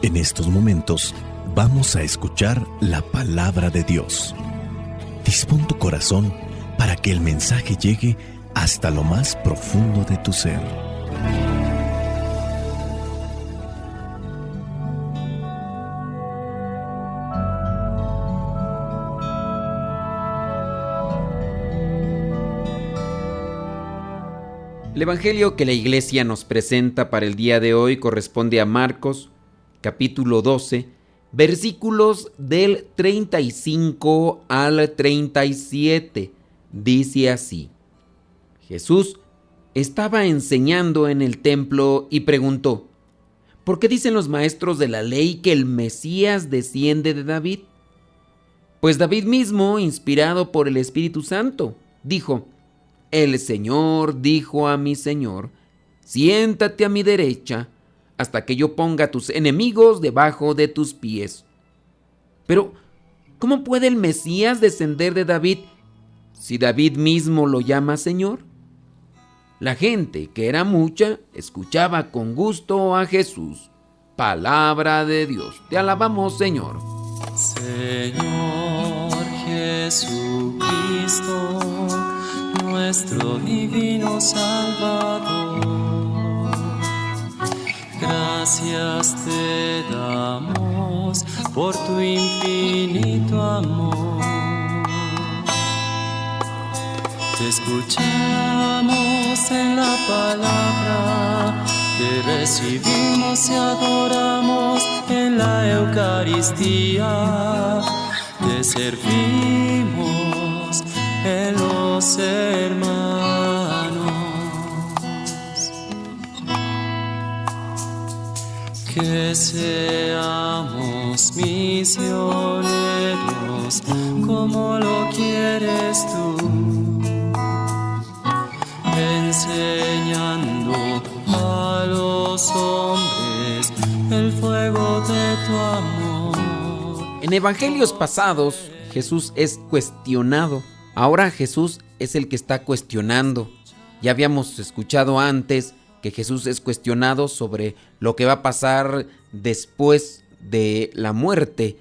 En estos momentos vamos a escuchar la palabra de Dios. Dispón tu corazón para que el mensaje llegue hasta lo más profundo de tu ser. El Evangelio que la Iglesia nos presenta para el día de hoy corresponde a Marcos, capítulo 12, versículos del 35 al 37. Dice así: Jesús estaba enseñando en el templo y preguntó: ¿por qué dicen los maestros de la ley que el Mesías desciende de David? Pues David mismo, inspirado por el Espíritu Santo, dijo: El Señor dijo a mi Señor: siéntate a mi derecha, hasta que yo ponga a tus enemigos debajo de tus pies. Pero, ¿cómo puede el Mesías descender de David si David mismo lo llama Señor? La gente, que era mucha, escuchaba con gusto a Jesús. Palabra de Dios. Te alabamos, Señor. Señor Jesucristo, nuestro divino Salvador, gracias te damos por tu infinito amor. Te escuchamos en la palabra, te recibimos y adoramos en la Eucaristía, te servimos en los hermanos. Que seamos misioneros como lo quieres tú, enseñando a los hombres el fuego de tu amor. En evangelios pasados, Jesús es cuestionado. Ahora Jesús es el que está cuestionando. Ya habíamos escuchado antes que Jesús es cuestionado sobre lo que va a pasar después de la muerte,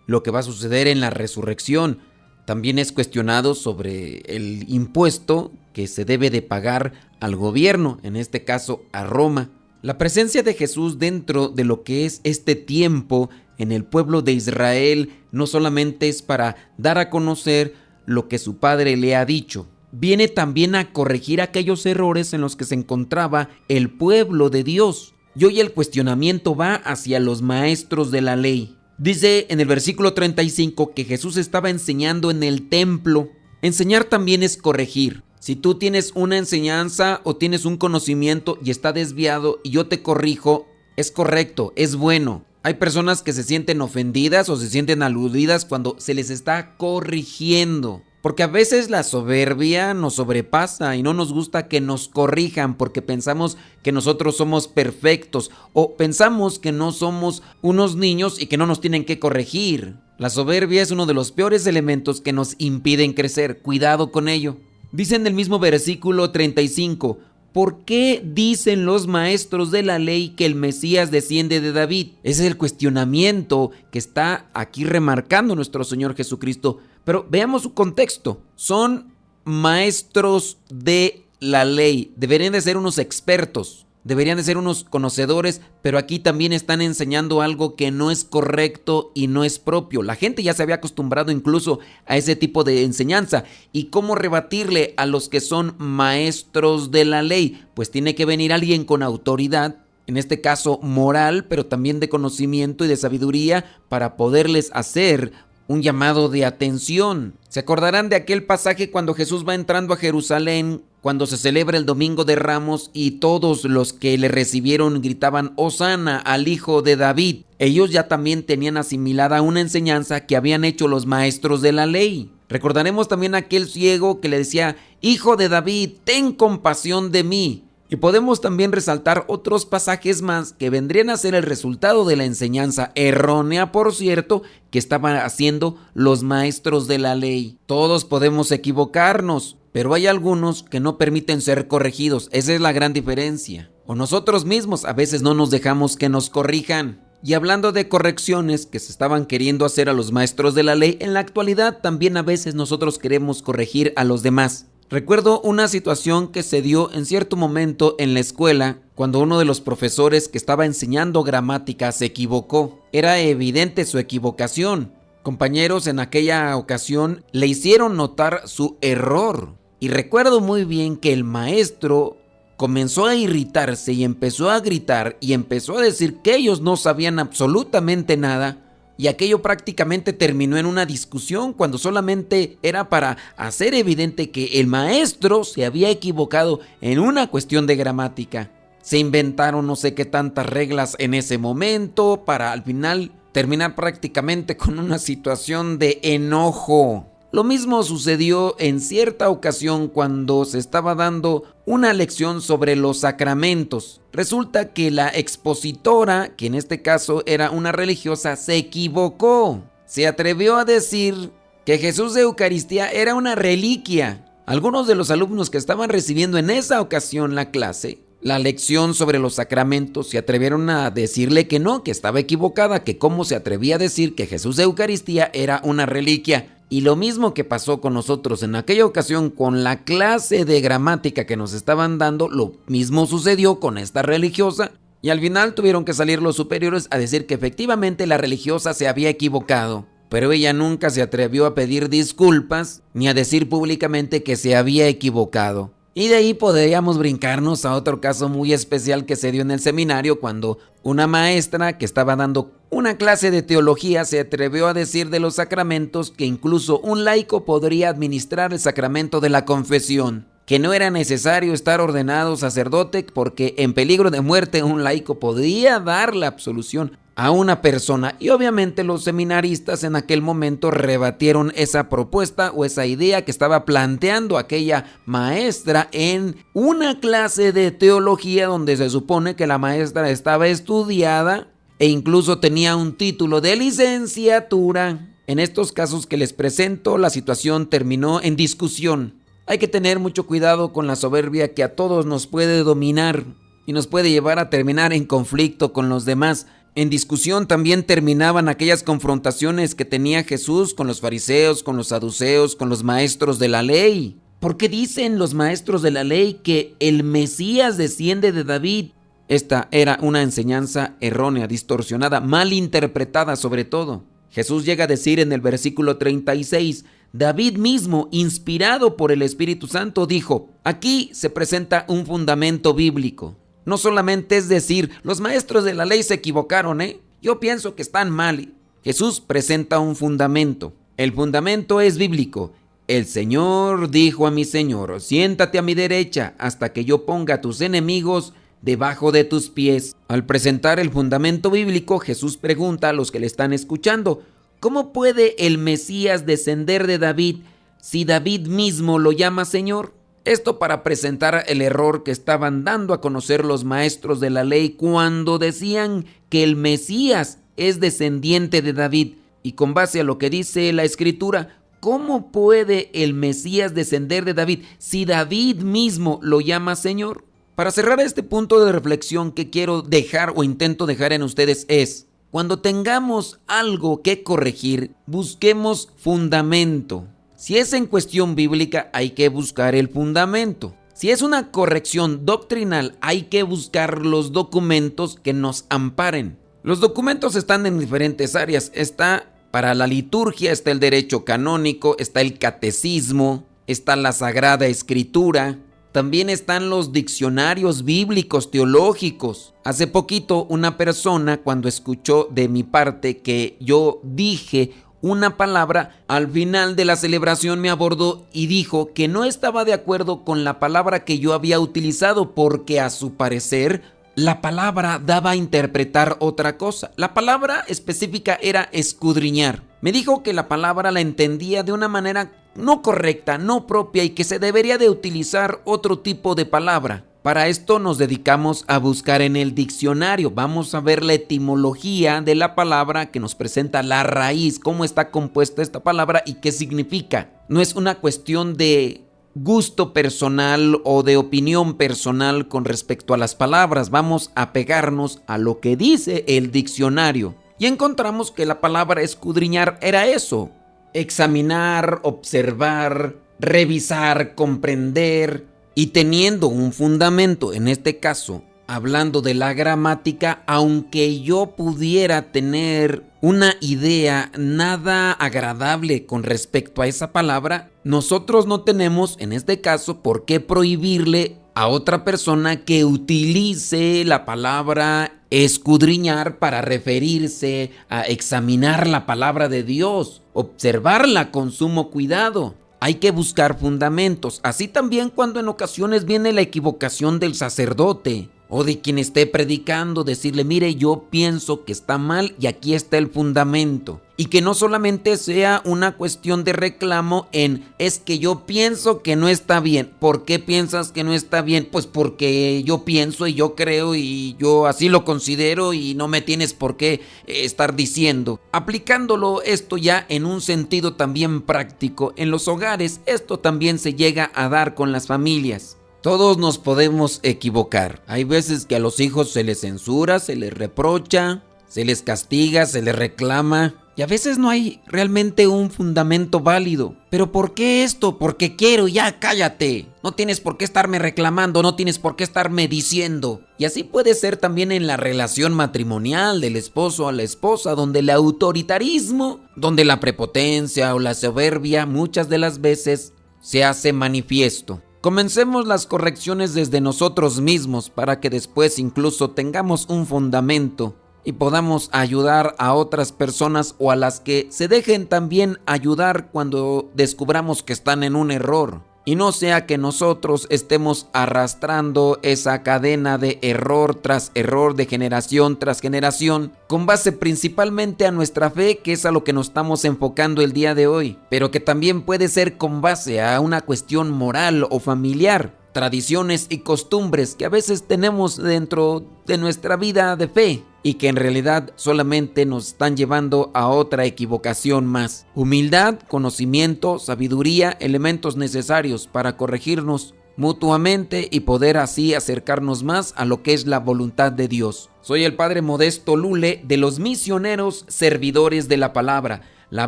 lo que va a suceder en la resurrección. También es cuestionado sobre el impuesto que se debe de pagar al gobierno, en este caso a Roma. La presencia de Jesús dentro de lo que es este tiempo en el pueblo de Israel no solamente es para dar a conocer lo que su padre le ha dicho, viene también a corregir aquellos errores en los que se encontraba el pueblo de Dios. Y hoy el cuestionamiento va hacia los maestros de la ley. Dice en el versículo 35 que Jesús estaba enseñando en el templo. Enseñar también es corregir. Si tú tienes una enseñanza o tienes un conocimiento y está desviado y yo te corrijo, es correcto, es bueno. Hay personas que se sienten ofendidas o se sienten aludidas cuando se les está corrigiendo. Porque a veces la soberbia nos sobrepasa y no nos gusta que nos corrijan porque pensamos que nosotros somos perfectos o pensamos que no somos unos niños y que no nos tienen que corregir. La soberbia es uno de los peores elementos que nos impiden crecer. Cuidado con ello. Dice en el mismo versículo 35, ¿por qué dicen los maestros de la ley que el Mesías desciende de David? Ese es el cuestionamiento que está aquí remarcando nuestro Señor Jesucristo. Pero veamos su contexto. Son maestros de la ley. Deberían de ser unos expertos. Deberían de ser unos conocedores, pero aquí también están enseñando algo que no es correcto y no es propio. La gente ya se había acostumbrado incluso a ese tipo de enseñanza. ¿Y cómo rebatirle a los que son maestros de la ley? Pues tiene que venir alguien con autoridad, en este caso moral, pero también de conocimiento y de sabiduría para poderles hacer un llamado de atención. ¿Se acordarán de aquel pasaje cuando Jesús va entrando a Jerusalén, cuando se celebra el Domingo de Ramos y todos los que le recibieron gritaban Hosana al Hijo de David? Ellos ya también tenían asimilada una enseñanza que habían hecho los maestros de la ley. Recordaremos también a aquel ciego que le decía: Hijo de David, ten compasión de mí. Y podemos también resaltar otros pasajes más que vendrían a ser el resultado de la enseñanza errónea, por cierto, que estaban haciendo los maestros de la ley. Todos podemos equivocarnos, pero hay algunos que no permiten ser corregidos. Esa es la gran diferencia. O nosotros mismos a veces no nos dejamos que nos corrijan. Y hablando de correcciones que se estaban queriendo hacer a los maestros de la ley, en la actualidad también a veces nosotros queremos corregir a los demás. Recuerdo una situación que se dio en cierto momento en la escuela cuando uno de los profesores que estaba enseñando gramática se equivocó. Era evidente su equivocación. Compañeros en aquella ocasión le hicieron notar su error. Y recuerdo muy bien que el maestro comenzó a irritarse y empezó a gritar y empezó a decir que ellos no sabían absolutamente nada. Y aquello prácticamente terminó en una discusión cuando solamente era para hacer evidente que el maestro se había equivocado en una cuestión de gramática. Se inventaron no sé qué tantas reglas en ese momento para al final terminar prácticamente con una situación de enojo. Lo mismo sucedió en cierta ocasión cuando se estaba dando una lección sobre los sacramentos. Resulta que la expositora, que en este caso era una religiosa, se equivocó. Se atrevió a decir que Jesús de Eucaristía era una reliquia. Algunos de los alumnos que estaban recibiendo en esa ocasión la clase, la lección sobre los sacramentos, se atrevieron a decirle que no, que estaba equivocada, que cómo se atrevía a decir que Jesús de Eucaristía era una reliquia. Y lo mismo que pasó con nosotros en aquella ocasión con la clase de gramática que nos estaban dando, lo mismo sucedió con esta religiosa. Y al final tuvieron que salir los superiores a decir que efectivamente la religiosa se había equivocado. Pero ella nunca se atrevió a pedir disculpas ni a decir públicamente que se había equivocado. Y de ahí podríamos brincarnos a otro caso muy especial que se dio en el seminario cuando una maestra que estaba dando una clase de teología se atrevió a decir de los sacramentos que incluso un laico podría administrar el sacramento de la confesión, que no era necesario estar ordenado sacerdote porque en peligro de muerte un laico podía dar la absolución a una persona. Y obviamente los seminaristas en aquel momento rebatieron esa propuesta o esa idea que estaba planteando aquella maestra en una clase de teología donde se supone que la maestra estaba estudiada e incluso tenía un título de licenciatura. En estos casos que les presento, la situación terminó en discusión. Hay que tener mucho cuidado con la soberbia que a todos nos puede dominar y nos puede llevar a terminar en conflicto con los demás. En discusión también terminaban aquellas confrontaciones que tenía Jesús con los fariseos, con los saduceos, con los maestros de la ley. ¿Por qué dicen los maestros de la ley que el Mesías desciende de David? Esta era una enseñanza errónea, distorsionada, mal interpretada sobre todo. Jesús llega a decir en el versículo 36, David mismo, inspirado por el Espíritu Santo, dijo, aquí se presenta un fundamento bíblico. No solamente es decir, los maestros de la ley se equivocaron, yo pienso que están mal. Jesús presenta un fundamento. El fundamento es bíblico. El Señor dijo a mi Señor, siéntate a mi derecha hasta que yo ponga a tus enemigos debajo de tus pies. Al presentar el fundamento bíblico, Jesús pregunta a los que le están escuchando, ¿cómo puede el Mesías descender de David si David mismo lo llama Señor? Esto para presentar el error que estaban dando a conocer los maestros de la ley cuando decían que el Mesías es descendiente de David. Y con base a lo que dice la Escritura, ¿cómo puede el Mesías descender de David si David mismo lo llama Señor? Para cerrar este punto de reflexión que quiero dejar o intento dejar en ustedes es, cuando tengamos algo que corregir, busquemos fundamento. Si es en cuestión bíblica, hay que buscar el fundamento. Si es una corrección doctrinal, hay que buscar los documentos que nos amparen. Los documentos están en diferentes áreas. Está para la liturgia, está el derecho canónico, está el catecismo, está la Sagrada Escritura. También están los diccionarios bíblicos teológicos. Hace poquito una persona, cuando escuchó de mi parte que yo dije una palabra, al final de la celebración me abordó y dijo que no estaba de acuerdo con la palabra que yo había utilizado porque a su parecer la palabra daba a interpretar otra cosa. La palabra específica era escudriñar. Me dijo que la palabra la entendía de una manera no correcta, no propia y que se debería de utilizar otro tipo de palabra. Para esto nos dedicamos a buscar en el diccionario. Vamos a ver la etimología de la palabra que nos presenta la raíz, cómo está compuesta esta palabra y qué significa. No es una cuestión de gusto personal o de opinión personal con respecto a las palabras. Vamos a pegarnos a lo que dice el diccionario. Y encontramos que la palabra escudriñar era eso: examinar, observar, revisar, comprender. Y teniendo un fundamento, en este caso, hablando de la gramática, aunque yo pudiera tener una idea nada agradable con respecto a esa palabra, nosotros no tenemos, en este caso, por qué prohibirle a otra persona que utilice la palabra escudriñar para referirse a examinar la palabra de Dios, observarla con sumo cuidado. Hay que buscar fundamentos, así también cuando en ocasiones viene la equivocación del sacerdote o de quien esté predicando, decirle: mire, yo pienso que está mal y aquí está el fundamento. Y que no solamente sea una cuestión de reclamo en: es que yo pienso que no está bien. ¿Por qué piensas que no está bien? Pues porque yo pienso y yo creo y yo así lo considero y no me tienes por qué estar diciendo. Aplicándolo esto ya en un sentido también práctico, en los hogares, esto también se llega a dar con las familias. Todos nos podemos equivocar. Hay veces que a los hijos se les censura, se les reprocha, se les castiga, se les reclama. Y a veces no hay realmente un fundamento válido. ¿Pero por qué esto? Porque quiero, ya cállate. No tienes por qué estarme reclamando, no tienes por qué estarme diciendo. Y así puede ser también en la relación matrimonial del esposo a la esposa, donde el autoritarismo, donde la prepotencia o la soberbia muchas de las veces se hace manifiesto. Comencemos las correcciones desde nosotros mismos para que después incluso tengamos un fundamento y podamos ayudar a otras personas o a las que se dejen también ayudar cuando descubramos que están en un error. Y no sea que nosotros estemos arrastrando esa cadena de error tras error, de generación tras generación, con base principalmente a nuestra fe, que es a lo que nos estamos enfocando el día de hoy, pero que también puede ser con base a una cuestión moral o familiar, tradiciones y costumbres que a veces tenemos dentro de nuestra vida de fe y que en realidad solamente nos están llevando a otra equivocación más. Humildad, conocimiento, sabiduría, elementos necesarios para corregirnos mutuamente y poder así acercarnos más a lo que es la voluntad de Dios. Soy el Padre Modesto Lule de los Misioneros Servidores de la Palabra. La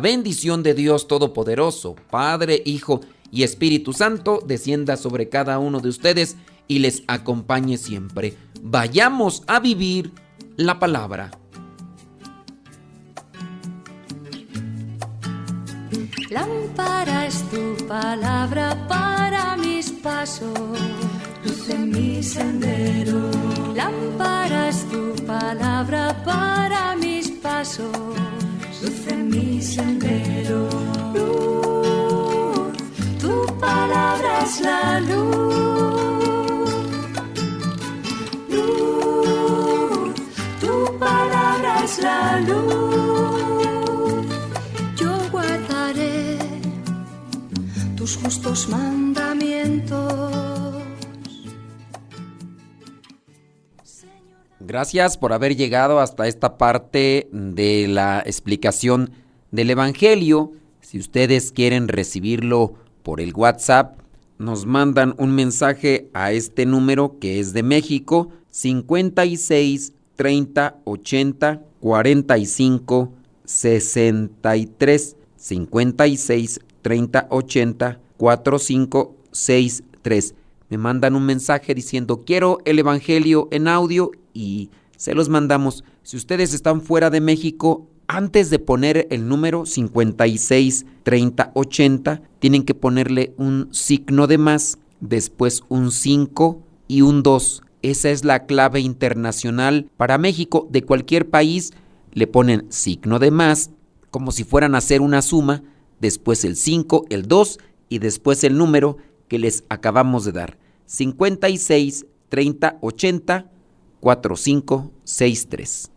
bendición de Dios Todopoderoso, Padre, Hijo y Espíritu Santo, descienda sobre cada uno de ustedes y les acompañe siempre. Vayamos a vivir la palabra. Lámpara es tu palabra para mis pasos, luz en mi sendero. Lámpara es tu palabra para mis pasos, luz en mi sendero. Luz, tu palabra es la luz. Luz, tu palabra es la luz. Yo guardaré tus justos mandamientos. Gracias por haber llegado hasta esta parte de la explicación del Evangelio. Si ustedes quieren recibirlo por el WhatsApp, nos mandan un mensaje a este número que es de México, 56 30 80 45 63, 56 30 80 45 63. Me mandan un mensaje diciendo: quiero el Evangelio en audio, y se los mandamos. Si ustedes están fuera de México, antes de poner el número 56 30 80, tienen que ponerle un signo de más, después un 5 y un 2. Esa es la clave internacional para México. De cualquier país le ponen signo de más, como si fueran a hacer una suma, después el 5, el 2 y después el número que les acabamos de dar. 56 30 80 4563.